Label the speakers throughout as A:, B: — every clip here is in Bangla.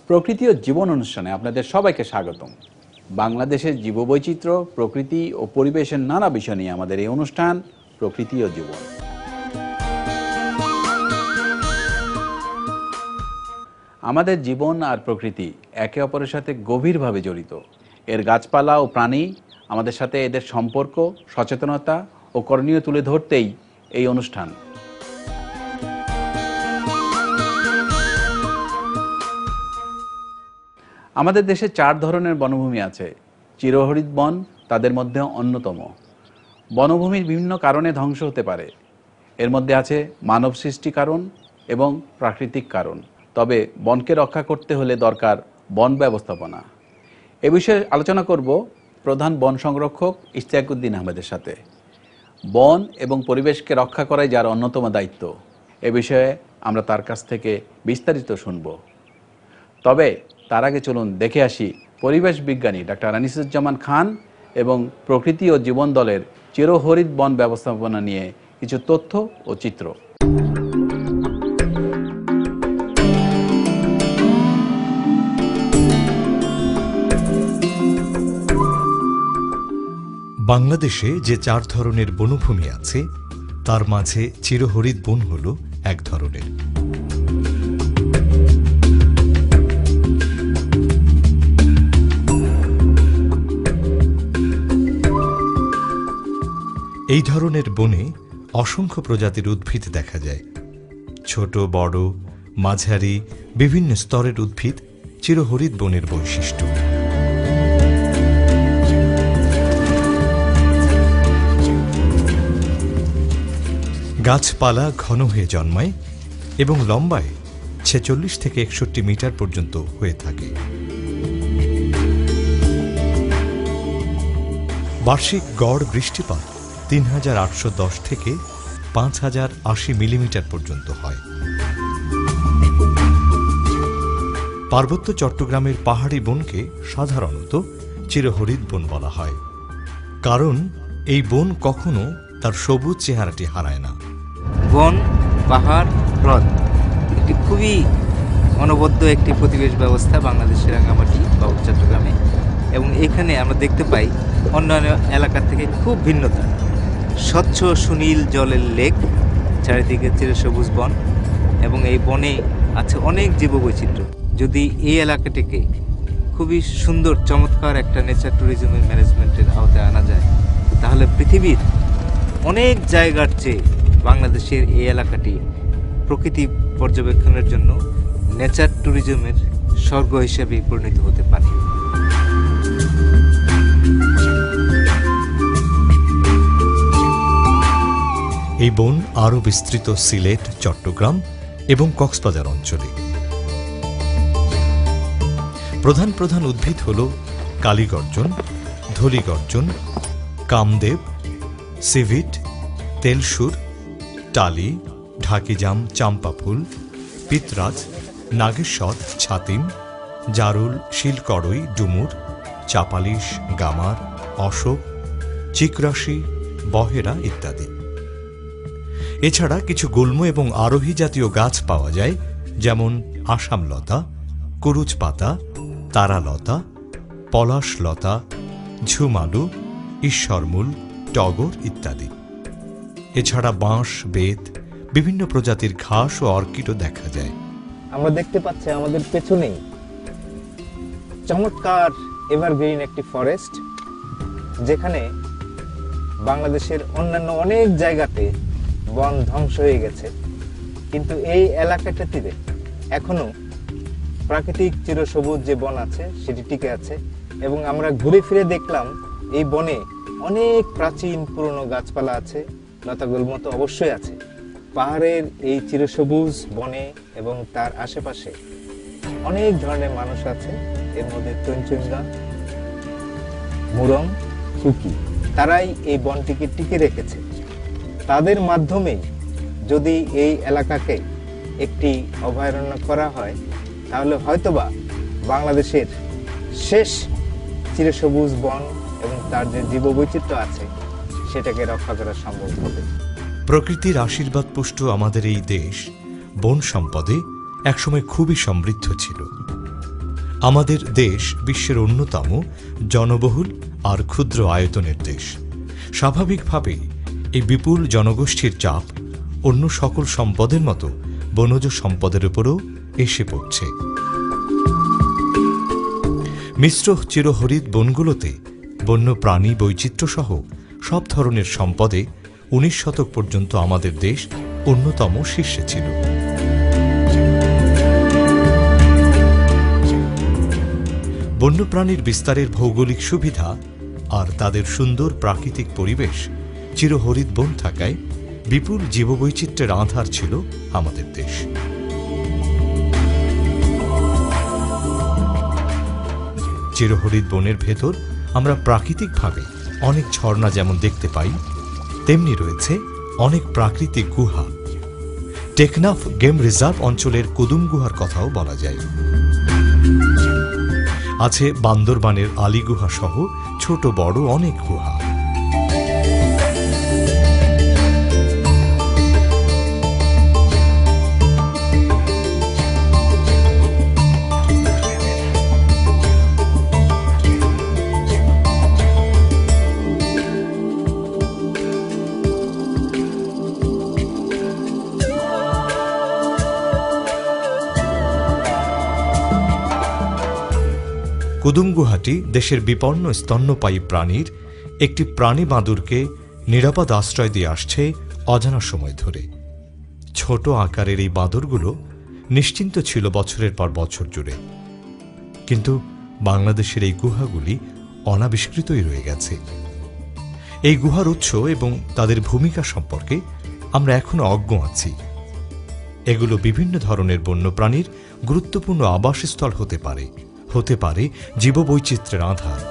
A: প্রকৃতি ও জীবন অনুষ্ঠানে আপনাদের সবাইকে স্বাগতম। বাংলাদেশের জীববৈচিত্র্য, প্রকৃতি ও পরিবেশের নানা বিষয় নিয়ে আমাদের এই অনুষ্ঠান প্রকৃতি ও জীবন। আমাদের জীবন আর প্রকৃতি একে অপরের সাথে গভীরভাবে জড়িত। এর গাছপালা ও প্রাণী আমাদের সাথে এদের সম্পর্ক, সচেতনতা ও করণীয় তুলে ধরতেই এই অনুষ্ঠান। আমাদের দেশে 4 ধরনের বনভূমি আছে। চিরহরিৎ বন তাদের মধ্যে অন্যতম। বনভূমির বিভিন্ন কারণে ধ্বংস হতে পারে। এর মধ্যে আছে মানব সৃষ্টি কারণ এবং প্রাকৃতিক কারণ। তবে বনকে রক্ষা করতে হলে দরকার বন ব্যবস্থাপনা। এ বিষয়ে আলোচনা করব প্রধান বন সংরক্ষক ইশতিয়াক উদ্দিন আহমেদের সাথে। বন এবং পরিবেশকে রক্ষা করাই যার অন্যতম দায়িত্ব, এ বিষয়ে আমরা তার কাছ থেকে বিস্তারিত শুনব। তবে তার আগে চলুন দেখে আসি পরিবেশ বিজ্ঞানী ডাক্তার আনিসুজ্জামান খান এবং প্রকৃতি ও জীবন দলের চিরহরিৎ বন ব্যবস্থাপনা নিয়ে কিছু তথ্য ও চিত্র।
B: বাংলাদেশে যে 4 ধরনের বনভূমি আছে তার মাঝে চিরহরিৎ বন হল এক ধরনের। এই ধরনের বনে অসংখ্য প্রজাতির উদ্ভিদ দেখা যায়। ছোট বড় মাঝারি বিভিন্ন স্তরের উদ্ভিদ চিরহরিৎ বনের বৈশিষ্ট্য। গাছপালা ঘন হয়ে জন্মায় এবং লম্বায় 46 থেকে 61 মিটার পর্যন্ত হয়ে থাকে। বার্ষিক গড় বৃষ্টিপাত 3810 থেকে 5080 মিলিমিটার পর্যন্ত হয়। পার্বত্য চট্টগ্রামের পাহাড়ি বনকে সাধারণত চিরহরিৎ বন বলা হয়, কারণ এই বন কখনো তার সবুজ চেহারাটি হারায় না।
C: বন, পাহাড়, হ্রদ একটি খুবই অনবদ্য একটি পরিবেশ ব্যবস্থা বাংলাদেশের রাঙ্গামাটি বা চট্টগ্রামে, এবং এখানে আমরা দেখতে পাই অন্যান্য এলাকা থেকে খুব ভিন্নতা। স্বচ্ছ সুনীল জলের লেক, চারিদিকে চিরসবুজ বন, এবং এই বনে আছে অনেক জীববৈচিত্র্য। যদি এই এলাকাটিকে খুবই সুন্দর চমৎকার একটা নেচার ট্যুরিজমের ম্যানেজমেন্টের আওতায় আনা যায়, তাহলে পৃথিবীর অনেক জায়গার চেয়ে বাংলাদেশের এই এলাকাটি প্রকৃতি পর্যবেক্ষণের জন্য নেচার ট্যুরিজমের স্বর্গ হিসেবে পরিণত হতে পারে।
B: এই বন আরও বিস্তৃত সিলেট, চট্টগ্রাম এবং কক্সবাজার অঞ্চলে। প্রধান প্রধান উদ্ভিদ হল কালীগর্জন, ধলিগর্জন, কামদেব, সিভিট, তেলসুর, টালি, ঢাকিজাম, চাম্পাফুল, পিতরাজ, নাগেশ্বর, ছাতিম, জারুল, শিলকড়ই, ডুমুর, চাপালিশ, গামার, অশোক, চিকরাশি, বহেরা ইত্যাদি। এছাড়া কিছু গুল্ম এবং আরোহী জাতীয় গাছ পাওয়া যায়, যেমন আসামলতা, কুরুচপাতা, তারালতা, পলাশলতা, ঝুমালু, ঈশ্বরমূল, টগর ইত্যাদি। এছাড়া বাঁশ, বেত, বিভিন্ন প্রজাতির ঘাস ও অর্কিডও দেখা যায়।
C: আমরা দেখতে পাচ্ছি আমাদের পেছনেই চমৎকার এভারগ্রিন একটি ফরেস্ট, যেখানে বাংলাদেশের অন্যান্য অনেক জায়গাতে বন ধ্বংস হয়ে গেছে, কিন্তু এই এলাকাটাতে এখনো প্রাকৃতিক চিরসবুজ যে বন আছে সেটি টিকে আছে। এবং আমরা ঘুরে ফিরে দেখলাম এই বনে অনেক প্রাচীন পুরনো গাছপালা আছে, লতাগুল্ম তো অবশ্যই আছে। পাহাড়ের এই চিরসবুজ বনে এবং তার আশেপাশে
D: অনেক ধরনের মানুষ আছে, এর মধ্যে তঞ্চঙ্গা, মুরং, কুকি, তারাই এই বনটিকে টিকে রেখেছে। তাদের মাধ্যমেই যদি এই এলাকাকে একটি অভয়ারণ্য করা হয়, তাহলে হয়তোবা বাংলাদেশের শেষ চিরসবুজ বন এবং তার যে জীববৈচিত্র্য আছে সেটাকে রক্ষা করা সম্ভব হবে।
B: প্রকৃতির আশীর্বাদ পুষ্ট আমাদের এই দেশ বন সম্পদে একসময় খুবই সমৃদ্ধ ছিল। আমাদের দেশ বিশ্বের অন্যতম জনবহুল আর ক্ষুদ্র আয়তনের দেশ। স্বাভাবিকভাবেই এই বিপুল জনগোষ্ঠীর চাপ অন্য সকল সম্পদের মতো বনজ সম্পদের উপরও এসে পড়ছে। মিশ্র চিরহরিৎ বনগুলোতে বন্য প্রাণী বৈচিত্র্য সহ সব ধরনের সম্পদে 19 শতক পর্যন্ত আমাদের দেশ অন্যতম শীর্ষে ছিল। বন্যপ্রাণীর বিস্তারের ভৌগোলিক সুবিধা আর তাদের সুন্দর প্রাকৃতিক পরিবেশ চিরহরিৎ বন থাকায় বিপুল জীববৈচিত্র্যের আধার ছিল আমাদের দেশ। চিরহরিৎ বনের ভেতর আমরা প্রাকৃতিকভাবে অনেক ঝর্ণা যেমন দেখতে পাই, তেমনি রয়েছে অনেক প্রাকৃতিক গুহা। টেকনাফ গেম রিজার্ভ অঞ্চলের কুদুম গুহার কথাও বলা যায়। আছে বান্দরবানের আলী গুহা সহ ছোট বড় অনেক গুহা। কুদুম গুহাটি দেশের বিপন্ন স্তন্যপায়ী প্রাণীর একটি প্রাণী বাঁদরকে নিরাপদ আশ্রয় দিয়ে আসছে অজানা সময় ধরে। ছোট আকারের এই বাঁদরগুলো নিশ্চিন্ত ছিল বছরের পর বছর জুড়ে, কিন্তু বাংলাদেশের এই গুহাগুলি অনাবিষ্কৃতই রয়ে গেছে। এই গুহার উৎস এবং তাদের ভূমিকা সম্পর্কে আমরা এখনো অজ্ঞ আছি। এগুলো বিভিন্ন ধরনের বন্যপ্রাণীর গুরুত্বপূর্ণ আবাসস্থল হতে পারে, হতে পারে জীববৈচিত্র্যের আধার।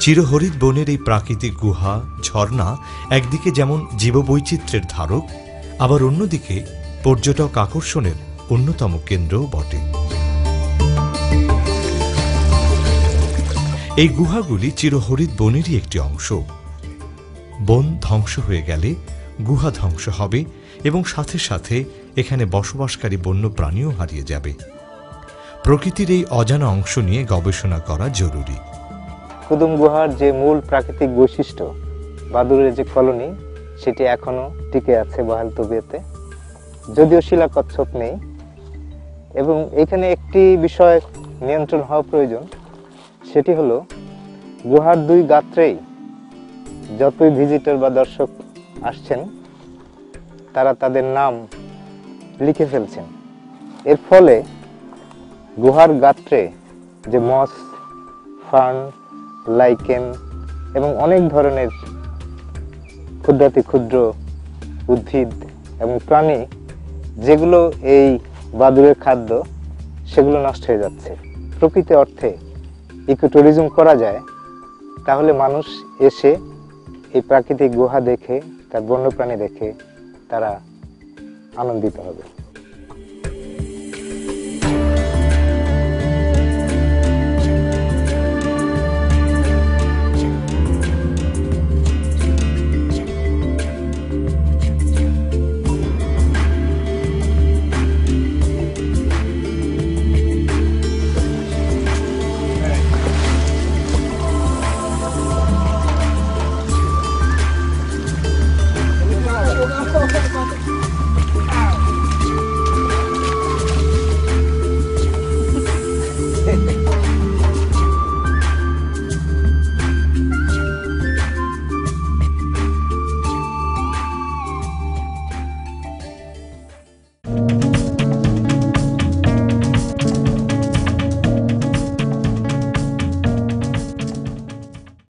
B: চিরহরিৎ বনের এই প্রাকৃতিক গুহা, ঝর্ণা একদিকে যেমন জীববৈচিত্র্যের ধারক, আবার অন্যদিকে পর্যটক আকর্ষণের অন্যতম কেন্দ্রও বটে। এই গুহাগুলি চিরহরিৎ বনেরই একটি অংশ। বন ধ্বংস হয়ে গেলে গুহা ধ্বংস হবে এবং সাথে সাথে এখানে বসবাসকারী বন্য প্রাণীও হারিয়ে যাবে। প্রকৃতির এই অজানা অংশ নিয়ে গবেষণা করা জরুরি।
D: কুদুম গুহার যে মূল প্রাকৃতিক বৈশিষ্ট্য, বাদুড়ের যে কলোনি, সেটি এখনো টিকে আছে বহাল তবিয়তে, যদিও শিলা কচ্ছপ নেই। এবং এখানে একটি বিষয় নিয়ন্ত্রণ হওয়া প্রয়োজন, সেটি হলো গুহার দুই গাত্রেই যতই ভিজিটর বা দর্শক আসছেন তারা তাদের নাম লিখে ফেলছেন। এর ফলে গুহার গাত্রে যে মস, ফার্ন, লাইকেন এবং অনেক ধরনের ক্ষুদ্রাতি ক্ষুদ্র উদ্ভিদ এবং প্রাণী যেগুলো এই বাদুড়ের খাদ্য, সেগুলো নষ্ট হয়ে যাচ্ছে। প্রকৃত অর্থে ইকোট্যুরিজম করা যায়, তাহলে মানুষ এসে এই প্রাকৃতিক গুহা দেখে, তার বন্যপ্রাণী দেখে তারা আনন্দিত হবে।